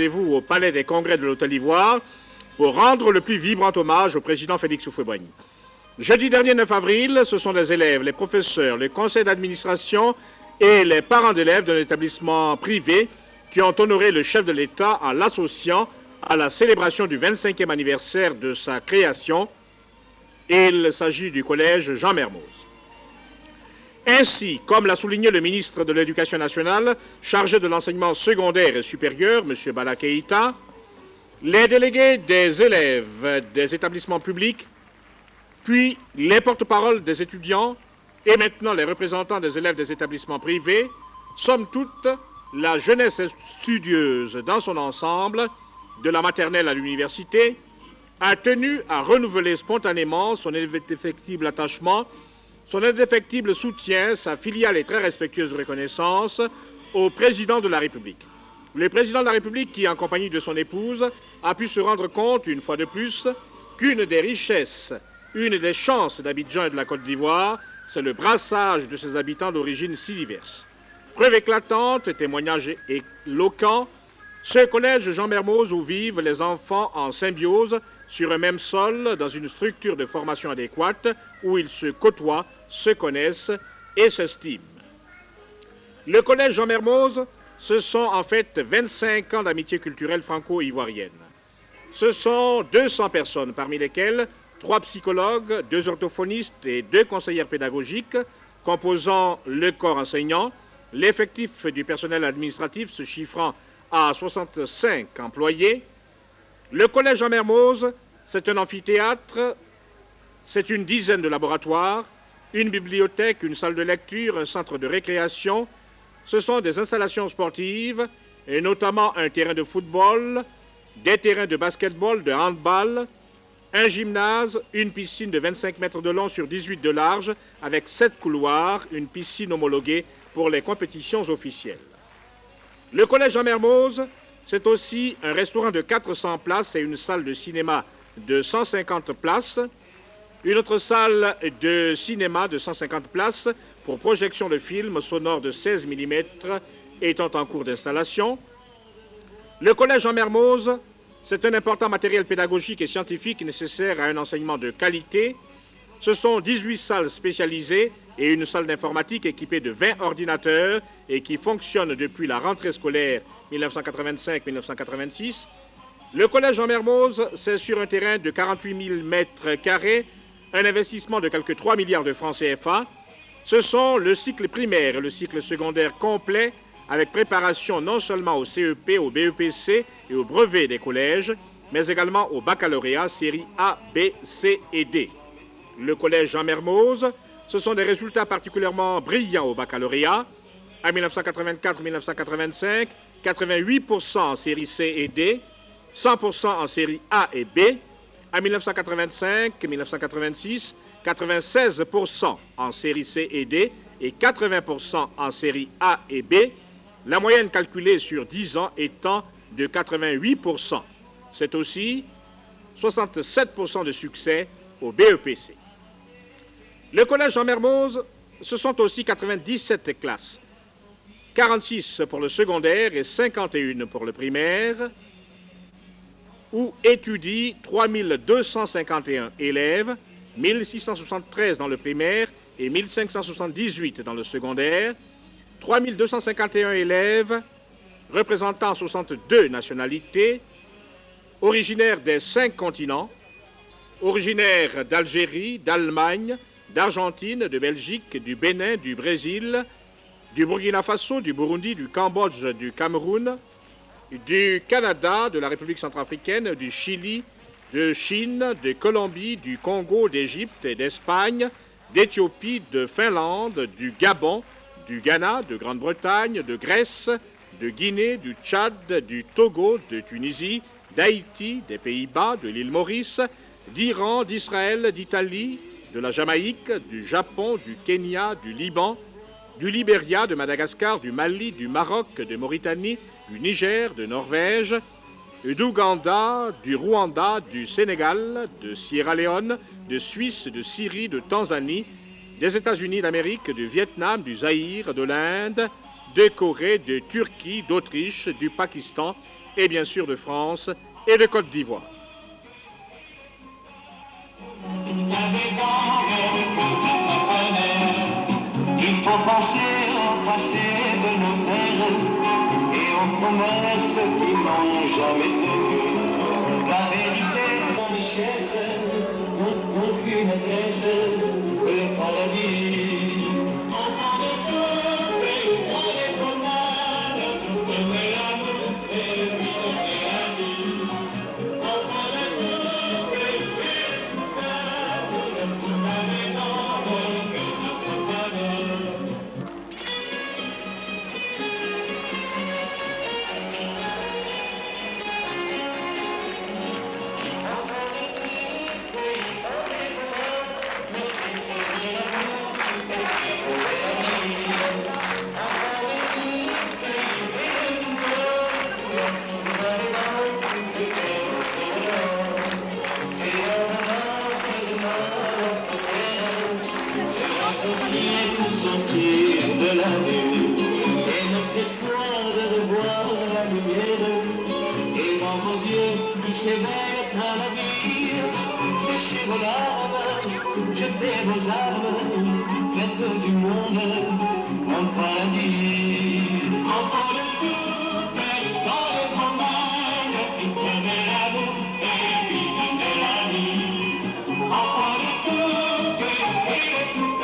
rendez-vous au Palais des Congrès de l'Hôtel Ivoire pour rendre le plus vibrant hommage au président Félix Houphouët-Boigny. Jeudi dernier 9 avril, ce sont les élèves, les professeurs, le conseil d'administration et les parents d'élèves d'un établissement privé qui ont honoré le chef de l'État en l'associant à la célébration du 25e anniversaire de sa création. Il s'agit du collège Jean Mermoz. Ainsi, comme l'a souligné le ministre de l'Éducation nationale, chargé de l'enseignement secondaire et supérieur, M. Bala Keïta, les délégués des élèves des établissements publics, puis les porte-paroles des étudiants et maintenant les représentants des élèves des établissements privés, somme toute, la jeunesse studieuse dans son ensemble, de la maternelle à l'université, a tenu à renouveler spontanément son indéfectible attachement, son indéfectible soutien, sa filiale et très respectueuse reconnaissance au président de la République. Le président de la République qui, en compagnie de son épouse, a pu se rendre compte, une fois de plus, qu'une des richesses, une des chances d'Abidjan et de la Côte d'Ivoire, c'est le brassage de ses habitants d'origine si diverses. Preuve éclatante, témoignage éloquent, ce collège Jean Mermoz où vivent les enfants en symbiose, sur un même sol, dans une structure de formation adéquate, où ils se côtoient, se connaissent et s'estiment. Le collège Jean Mermoz, ce sont en fait 25 ans d'amitié culturelle franco-ivoirienne. Ce sont 200 personnes, parmi lesquelles 3 psychologues, 2 orthophonistes et 2 conseillères pédagogiques, composant le corps enseignant, l'effectif du personnel administratif se chiffrant à 65 employés. Le collège Jean Mermoz, c'est un amphithéâtre, c'est une dizaine de laboratoires, une bibliothèque, une salle de lecture, un centre de récréation. Ce sont des installations sportives, et notamment un terrain de football, des terrains de basketball, de handball, un gymnase, une piscine de 25 mètres de long sur 18 de large, avec 7 couloirs, une piscine homologuée pour les compétitions officielles. Le collège Jean Mermoz, c'est aussi un restaurant de 400 places et une salle de cinéma de 150 places, une autre salle de cinéma de 150 places pour projection de films sonores de 16 mm étant en cours d'installation. Le collège Jean Mermoz, c'est un important matériel pédagogique et scientifique nécessaire à un enseignement de qualité. Ce sont 18 salles spécialisées et une salle d'informatique équipée de 20 ordinateurs et qui fonctionne depuis la rentrée scolaire 1985-1986. Le collège Jean Mermoz, c'est sur un terrain de 48 000 mètres carrés, un investissement de quelques 3 milliards de francs CFA. Ce sont le cycle primaire et le cycle secondaire complet, avec préparation non seulement au CEP, au BEPC et au brevet des collèges, mais également au baccalauréat série A, B, C et D. Le collège Jean Mermoz, ce sont des résultats particulièrement brillants au baccalauréat. En 1984-1985, 88% en série C et D, 100% en série A et B. En 1985-1986, 96% en série C et D et 80% en série A et B. La moyenne calculée sur 10 ans étant de 88%. C'est aussi 67% de succès au BEPC. Le collège Jean Mermoz, ce sont aussi 97 classes, 46 pour le secondaire et 51 pour le primaire, où étudient 3251 élèves, 1673 dans le primaire et 1578 dans le secondaire, 3251 élèves représentant 62 nationalités, originaires des 5 continents, originaires d'Algérie, d'Allemagne, d'Argentine, de Belgique, du Bénin, du Brésil, du Burkina Faso, du Burundi, du Cambodge, du Cameroun, du Canada, de la République centrafricaine, du Chili, de Chine, de Colombie, du Congo, d'Égypte et d'Espagne, d'Éthiopie, de Finlande, du Gabon, du Ghana, de Grande-Bretagne, de Grèce, de Guinée, du Tchad, du Togo, de Tunisie, d'Haïti, des Pays-Bas, de l'île Maurice, d'Iran, d'Israël, d'Italie, de la Jamaïque, du Japon, du Kenya, du Liban, du Libéria, de Madagascar, du Mali, du Maroc, de Mauritanie, du Niger, de Norvège, d'Ouganda, du Rwanda, du Sénégal, de Sierra Leone, de Suisse, de Syrie, de Tanzanie, des États-Unis d'Amérique, du Vietnam, du Zaïre, de l'Inde, de Corée, de Turquie, d'Autriche, du Pakistan et bien sûr de France et de Côte d'Ivoire. Il faut penser au passé de nos pères et aux promesses qui n'ont jamais tenu. La vérité, mon Michel, aucune adresse, le paradis. Enfant de Dieu, dans les promenades, aimer l'amour et vivre la vie. Enfant de Dieu, et tout ça, vous savez dans le cœur de vos valeurs. De la nuit et notre espoir de revoir la lumière et dans vos yeux qui s'éveillent à la vie séchez vos larmes, jetez vos armes, faites du monde un paradis. Enfant de tout, dans les promenades, prenez l'amour et vivez de la vie. Enfant de tout, et le tout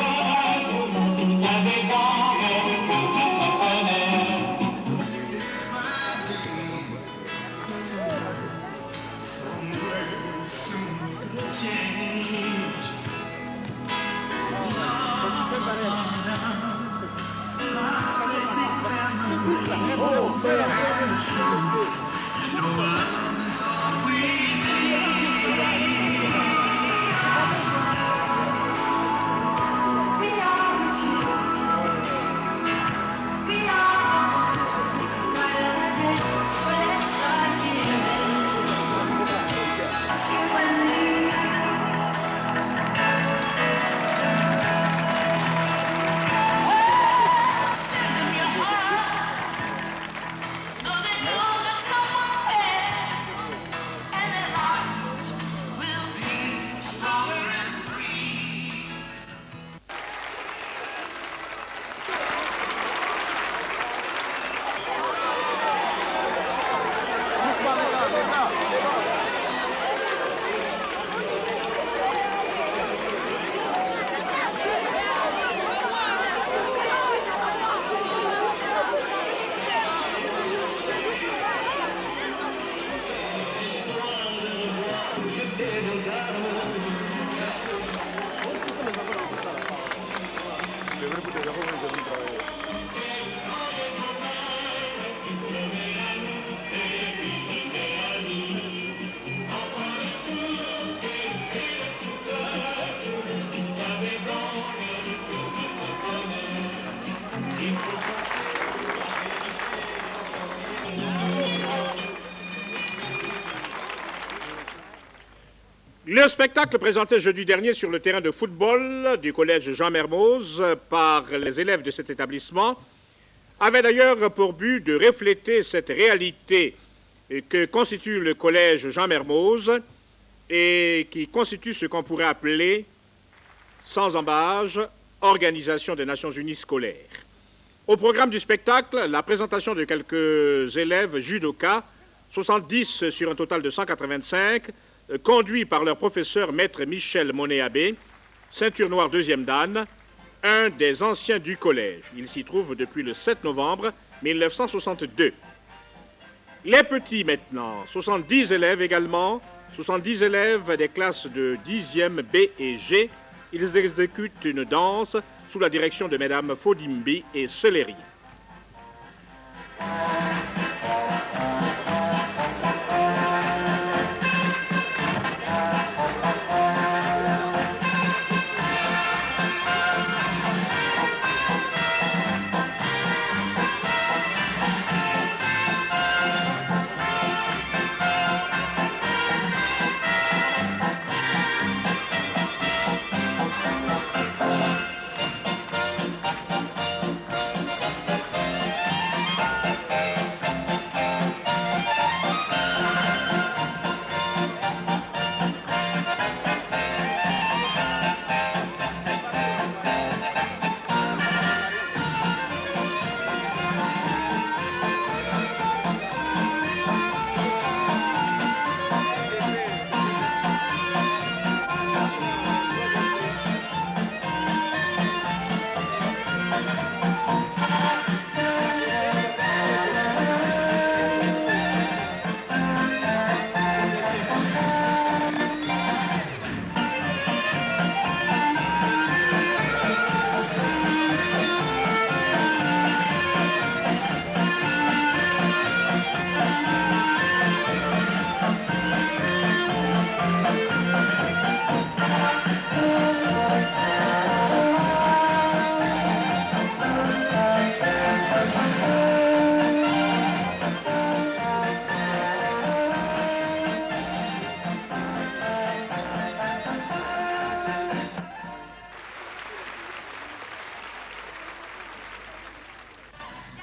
Le spectacle présenté jeudi dernier sur le terrain de football du collège Jean Mermoz par les élèves de cet établissement avait d'ailleurs pour but de refléter cette réalité que constitue le collège Jean Mermoz et qui constitue ce qu'on pourrait appeler, sans embâche, Organisation des Nations Unies scolaires. Au programme du spectacle, la présentation de quelques élèves judokas, 70 sur un total de 185, conduits par leur professeur maître Michel Monet-Abbé, ceinture noire deuxième dan, un des anciens du collège. Il s'y trouve depuis le 7 novembre 1962. Les petits maintenant, 70 élèves également, 70 élèves des classes de 10e B et G. Ils exécutent une danse sous la direction de mesdames Fodimbi et Celeri.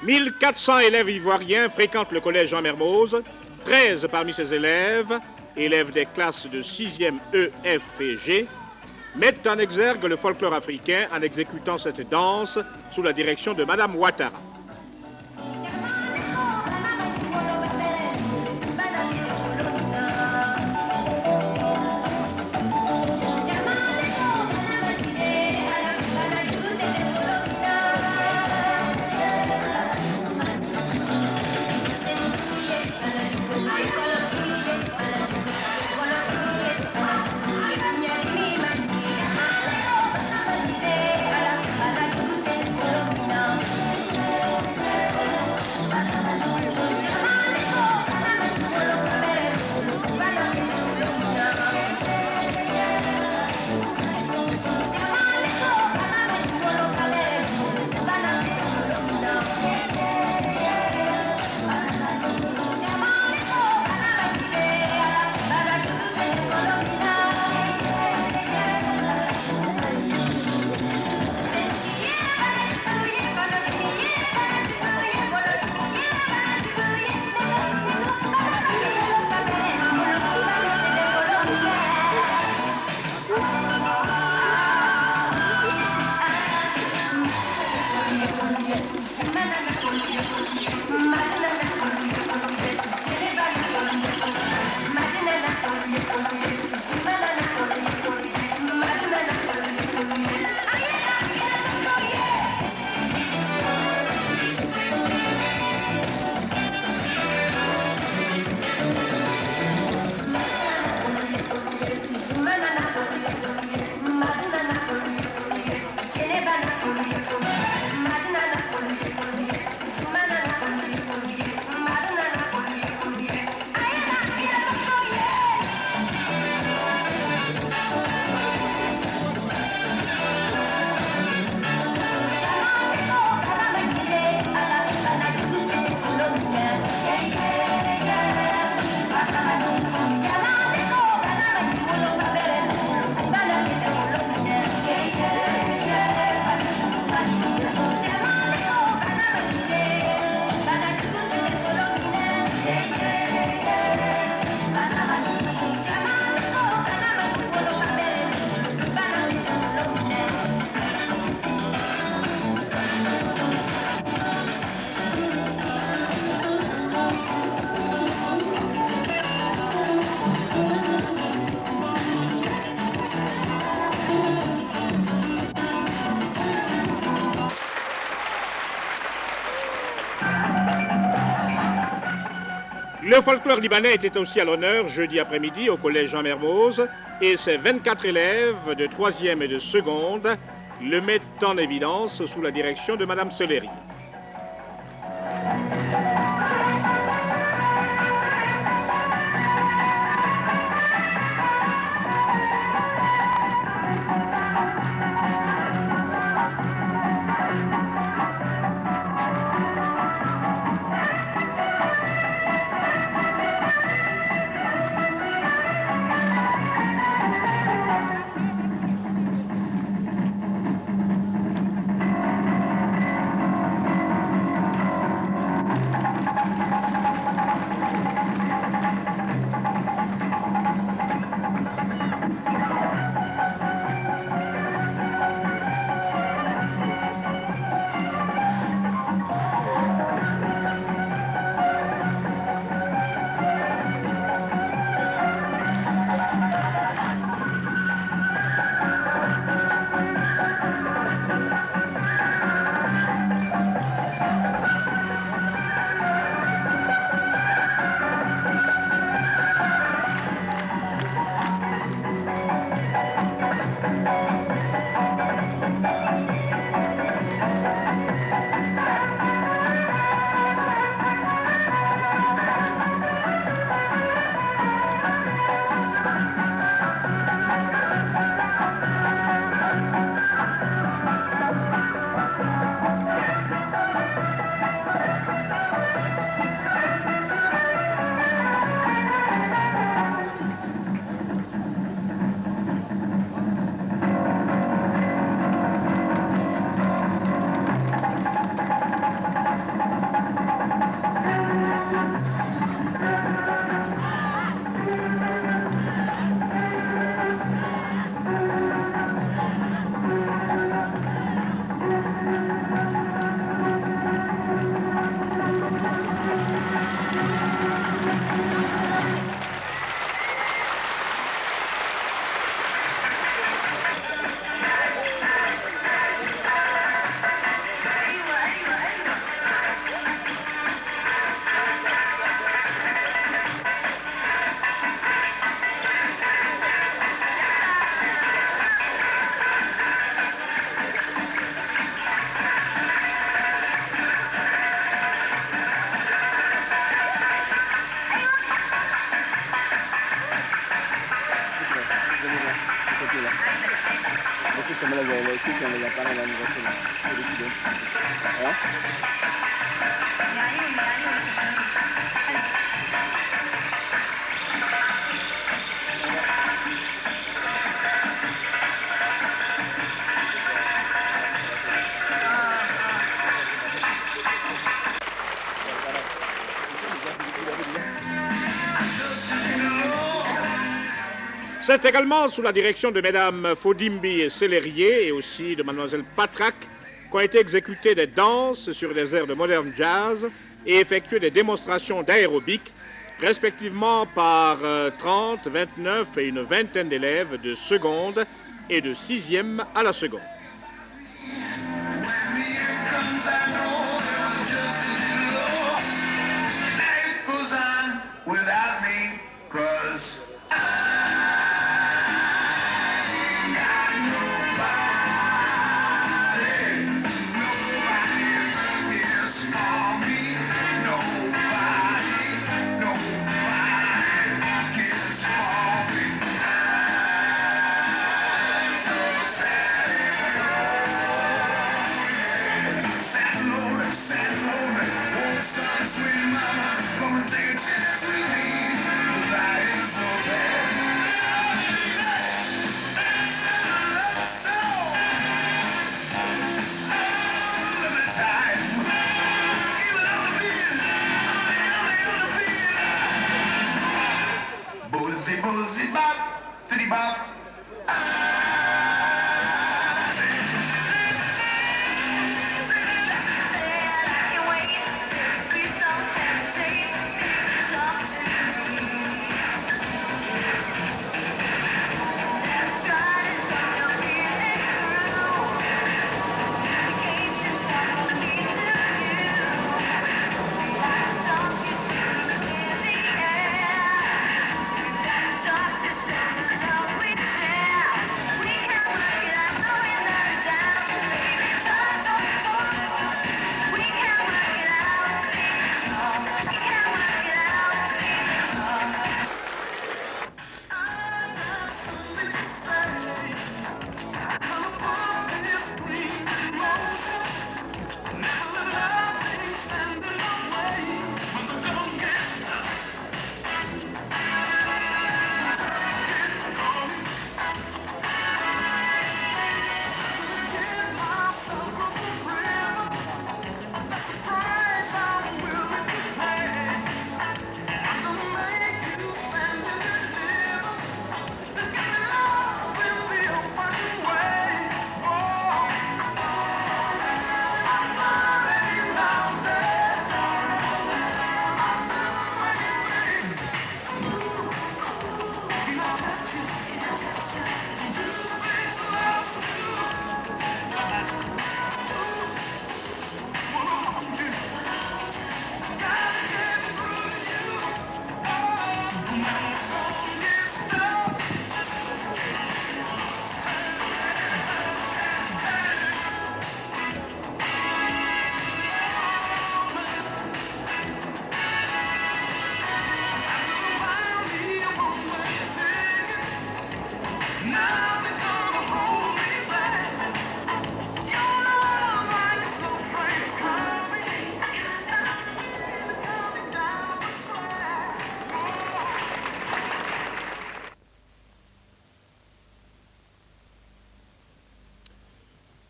1400 élèves ivoiriens fréquentent le collège Jean Mermoz. 13 parmi ces élèves des classes de 6e E, F et G, mettent en exergue le folklore africain en exécutant cette danse sous la direction de Madame Ouattara. Le folklore libanais était aussi à l'honneur jeudi après-midi au collège Jean Mermoz et ses 24 élèves de 3e et de 2e le mettent en évidence sous la direction de Madame Soleri. me los de los sitios donde ya para la universidad. C'est également sous la direction de mesdames Faudimbi et Célérier et aussi de mademoiselle Patrac qu'ont été exécutées des danses sur des airs de modern jazz et effectuées des démonstrations d'aérobic, respectivement par 30, 29 et une vingtaine d'élèves de seconde et de sixième à la seconde.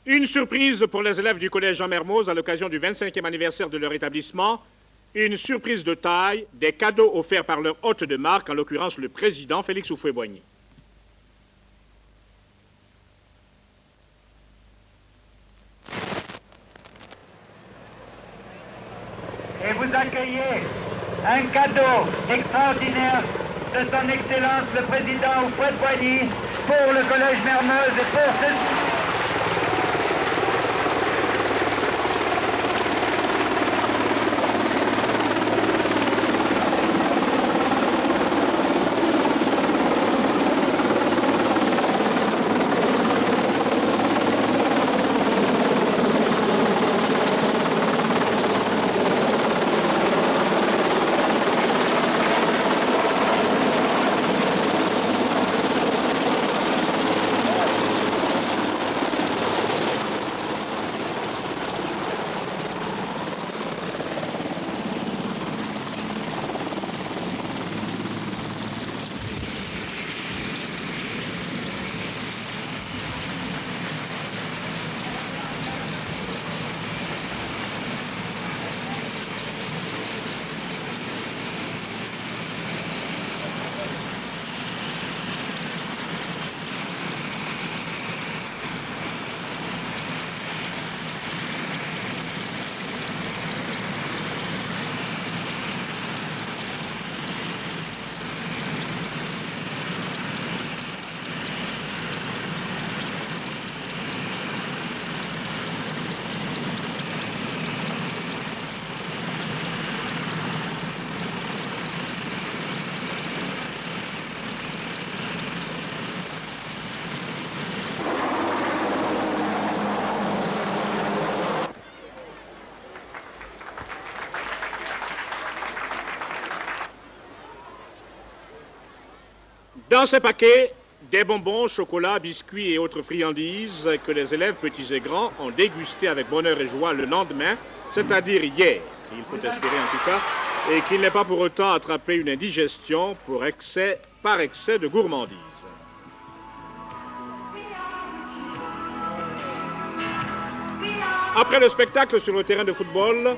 Une surprise pour les élèves du collège Jean Mermoz à l'occasion du 25e anniversaire de leur établissement. Une surprise de taille, des cadeaux offerts par leur hôte de marque, en l'occurrence le président Félix Houphouët-Boigny. Et vous accueillez un cadeau extraordinaire de son Excellence le Président Houphouët-Boigny pour le Collège Mermoz et pour ce... Dans ces paquets, des bonbons, chocolats, biscuits et autres friandises que les élèves petits et grands ont dégustés avec bonheur et joie le lendemain, c'est-à-dire hier, il faut espérer en tout cas, et qu'il n'ait pas pour autant attrapé une indigestion par excès de gourmandise. Après le spectacle sur le terrain de football,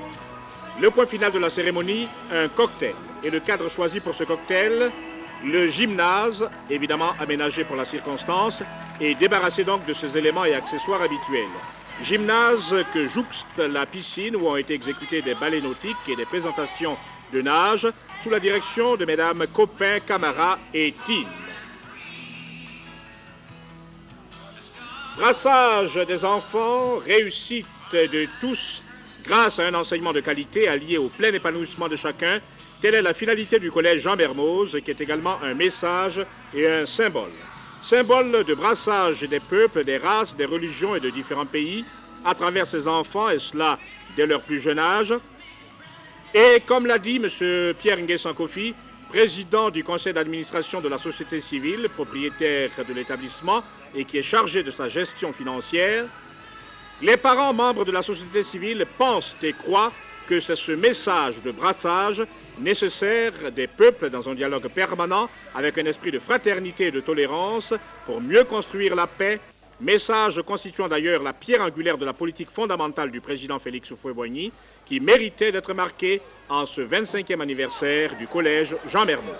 le point final de la cérémonie, un cocktail. Et le cadre choisi pour ce cocktail, le gymnase, évidemment aménagé pour la circonstance, et débarrassé donc de ses éléments et accessoires habituels. Gymnase que jouxte la piscine où ont été exécutés des ballets nautiques et des présentations de nage sous la direction de mesdames Copin, Camara et Tine. Brassage des enfants, réussite de tous grâce à un enseignement de qualité allié au plein épanouissement de chacun, telle est la finalité du collège Jean Mermoz, qui est également un message et un symbole. Symbole de brassage des peuples, des races, des religions et de différents pays à travers ses enfants, et cela dès leur plus jeune âge. Et comme l'a dit M. Pierre Nguessan Kofi, président du conseil d'administration de la société civile, propriétaire de l'établissement et qui est chargé de sa gestion financière, les parents membres de la société civile pensent et croient que c'est ce message de brassage nécessaire des peuples dans un dialogue permanent avec un esprit de fraternité et de tolérance pour mieux construire la paix, message constituant d'ailleurs la pierre angulaire de la politique fondamentale du président Félix Houphouët-Boigny, qui méritait d'être marqué en ce 25e anniversaire du collège Jean Mermoz.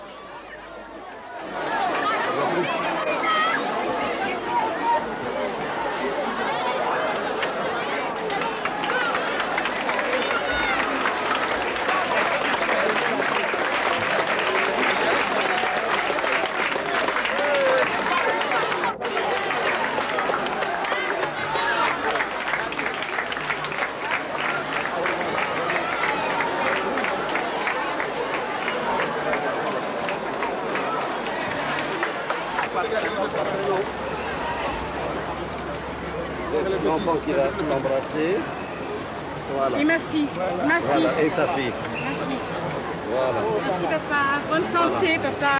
L'enfant qui va l'embrasser. Voilà. Et ma fille. Voilà, et sa fille. Ma fille. Voilà. Merci papa. Bonne santé papa.